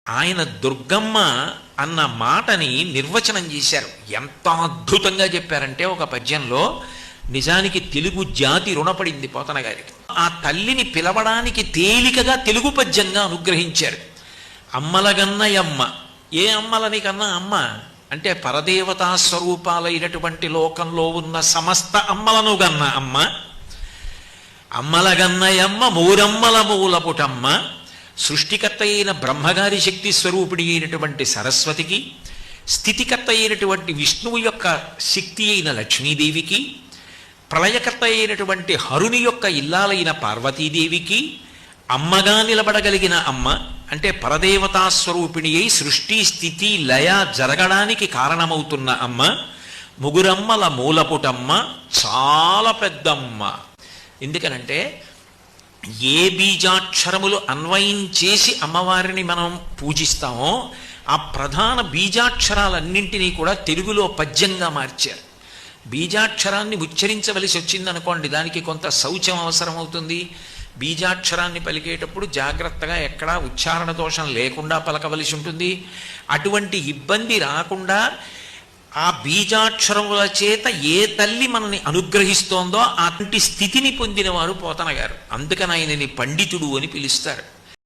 ఆయన దుర్గమ్మ అన్న మాటని నిర్వచనం చేశారు. ఎంత అద్భుతంగా చెప్పారంటే ఒక పద్యంలో, నిజానికి తెలుగు జాతి రుణపడింది పోతన గారికి. ఆ తల్లిని పిలవడానికి తేలికగా తెలుగు పద్యంగా అనుగ్రహించారు. అమ్మలగన్నయమ్మ. ఏ అమ్మలని కన్నా అమ్మ అంటే పరదేవతా స్వరూపాలైనటువంటి లోకంలో ఉన్న సమస్త అమ్మలను గన్న అమ్మ. అమ్మలగన్నయమ్మ మూరమ్మల మూలపుటమ్మ. సృష్టికర్త అయిన బ్రహ్మగారి శక్తి స్వరూపిణి అయినటువంటి సరస్వతికి, స్థితికర్త అయినటువంటి విష్ణువు యొక్క శక్తి అయిన లక్ష్మీదేవికి, ప్రళయకర్త అయినటువంటి హరుని యొక్క ఇల్లాలైన పార్వతీదేవికి అమ్మగా నిలబడగలిగిన అమ్మ అంటే పరదేవతా స్వరూపిణి అయి సృష్టి స్థితి లయ జరగడానికి కారణమవుతున్న అమ్మ. ముగురమ్మల మూలపుటమ్మ, చాలా పెద్దమ్మ. ఎందుకనంటే ఏ బీజాక్షరములు అన్వయం చేసి అమ్మవారిని మనం పూజిస్తామో ఆ ప్రధాన బీజాక్షరాలన్నింటినీ కూడా తెలుగులో పద్యంగా మార్చారు. బీజాక్షరాన్ని ఉచ్చరించవలసి వచ్చిందనుకోండి, దానికి కొంత శౌచం అవసరం అవుతుంది. బీజాక్షరాన్ని పలికేటప్పుడు జాగ్రత్తగా ఎక్కడా ఉచ్చారణ దోషం లేకుండా పలకవలసి ఉంటుంది. అటువంటి ఇబ్బంది రాకుండా ఆ బీజాక్షరముల చేత ఏ తల్లి మనల్ని అనుగ్రహిస్తోందో అటువంటి స్థితిని పొందినవారు పోతన గారు. అందుకని ఆయనని పండితుడు అని పిలుస్తారు.